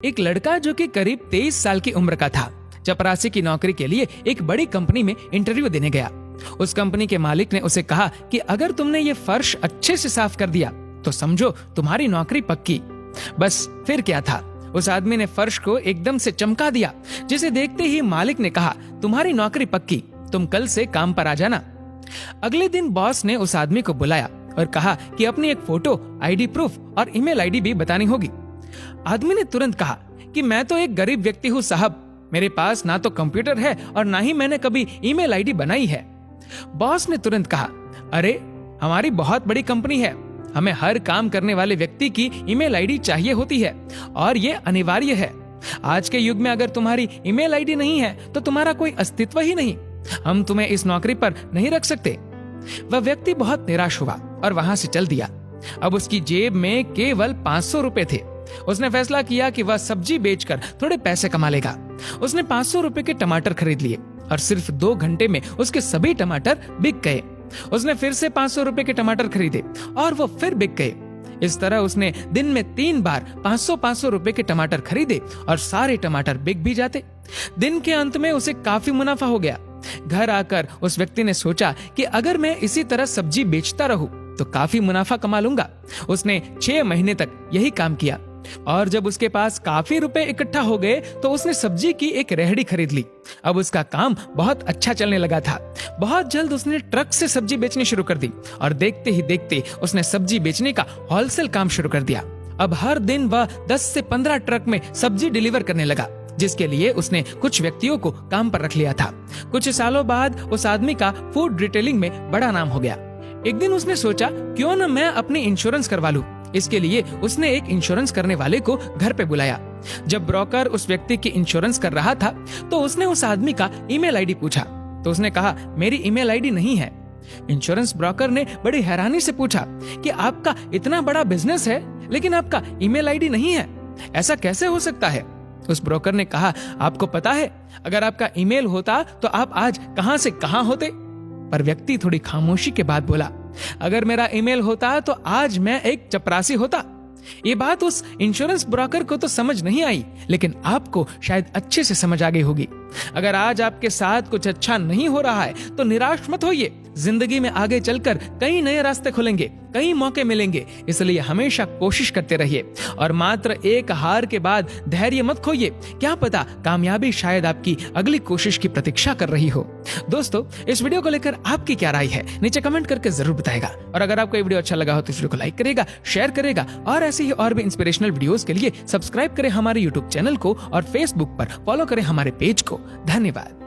एक लड़का जो कि करीब 23 साल की उम्र का था, चपरासी की नौकरी के लिए एक बड़ी कंपनी में इंटरव्यू देने गया। उस कंपनी के मालिक ने उसे कहा कि अगर तुमने ये फर्श अच्छे से साफ कर दिया तो समझो तुम्हारी नौकरी पक्की। बस फिर क्या था, उस आदमी ने फर्श को एकदम से चमका दिया, जिसे देखते ही मालिक ने कहा, तुम्हारी नौकरी पक्की, तुम कल से काम पर आ जाना। अगले दिन बॉस ने उस आदमी को बुलाया और कहा कि अपनी एक फोटो, आईडी प्रूफ और ईमेल आईडी भी बतानी होगी। आदमी ने तुरंत कहा कि मैं तो एक गरीब व्यक्ति हूँ साहब, मेरे पास ना तो कंप्यूटर है और ना ही मैंने कभी ईमेल आईडी बनाई है। बॉस ने तुरंत कहा, अरे हमारी बहुत बड़ी कंपनी है, हमें हर काम करने वाले व्यक्ति की ईमेल आईडी चाहिए होती है और ये अनिवार्य है। आज के युग में अगर तुम्हारी ईमेल आईडी नहीं है तो तुम्हारा कोई अस्तित्व ही नहीं, हम तुम्हें इस नौकरी पर नहीं रख सकते। वह व्यक्ति बहुत निराश हुआ और वहां से चल दिया। अब उसकी जेब में केवल 500 रुपए थे। उसने फैसला किया कि वह सब्जी बेचकर थोड़े पैसे कमा लेगा। उसने 500 रुपए के टमाटर खरीद लिए और सिर्फ 2 घंटे में उसके सभी टमाटर बिक गए। उसने फिर से 500 रुपए के टमाटर खरीदे और वो फिर बिक गए। इस तरह उसने दिन में 3 बार 500 रुपए के टमाटर खरीदे और सारे टमाटर बिक भी जाते। दिन के अंत में उसे काफी मुनाफा हो गया। घर आकर उस व्यक्ति ने सोचा कि अगर मैं इसी तरह सब्जी बेचता रहूं तो काफी मुनाफा कमा लूंगा। उसने 6 महीने तक यही काम किया और जब उसके पास काफी रुपए इकट्ठा हो गए तो उसने सब्जी की एक रेहड़ी खरीद ली। अब उसका काम बहुत अच्छा चलने लगा था। बहुत जल्द उसने ट्रक से सब्जी बेचनी शुरू कर दी और देखते ही देखते उसने सब्जी बेचने का होलसेल काम शुरू कर दिया। अब हर दिन वह 10 से 15 ट्रक में सब्जी डिलीवर करने लगा, जिसके लिए उसने कुछ व्यक्तियों को काम पर रख लिया था। कुछ सालों बाद उस आदमी का फूड रिटेलिंग में बड़ा नाम हो गया। एक दिन उसने सोचा, क्यों न मैं अपनी इंश्योरेंस करवा लूं। इसके लिए उसने एक इंश्योरेंस करने वाले को घर पे बुलाया। जब ब्रोकर उस व्यक्ति की इंश्योरेंस कर रहा था तो उसने उस आदमी का ईमेल आईडी पूछा तो उसने कहा, मेरी ईमेल आईडी नहीं है। इंश्योरेंस ब्रोकर ने बड़ी हैरानी से पूछा कि आपका इतना बड़ा बिजनेस है लेकिन आपका ईमेल आईडी नहीं है, ऐसा कैसे हो सकता है? उस ब्रोकर ने कहा, आपको पता है, अगर आपका ईमेल होता तो आप आज कहां से कहां होते? पर व्यक्ति थोड़ी खामोशी के बाद बोला, अगर मेरा ईमेल होता तो आज मैं एक चपरासी होता। ये बात उस इंश्योरेंस ब्रोकर को तो समझ नहीं आई, लेकिन आपको शायद अच्छे से समझ आ गई होगी। अगर आज आपके साथ कुछ अच्छा नहीं हो रहा है तो निराश मत होइए। जिंदगी में आगे चलकर कई नए रास्ते खुलेंगे, कई मौके मिलेंगे, इसलिए हमेशा कोशिश करते रहिए और मात्र एक हार के बाद धैर्य मत खोइए। क्या पता कामयाबी शायद आपकी अगली कोशिश की प्रतीक्षा कर रही हो। दोस्तों, इस वीडियो को लेकर आपकी क्या राय है नीचे कमेंट करके जरूर बताएगा और अगर आपको ये वीडियो अच्छा लगा हो तो इस वीडियो को लाइक करेगा, शेयर करेगा और ऐसे ही और भी इंस्पिरेशनल वीडियोस के लिए सब्सक्राइब करें हमारे यूट्यूब चैनल को और फेसबुक पर फॉलो करें हमारे पेज को। धन्यवाद।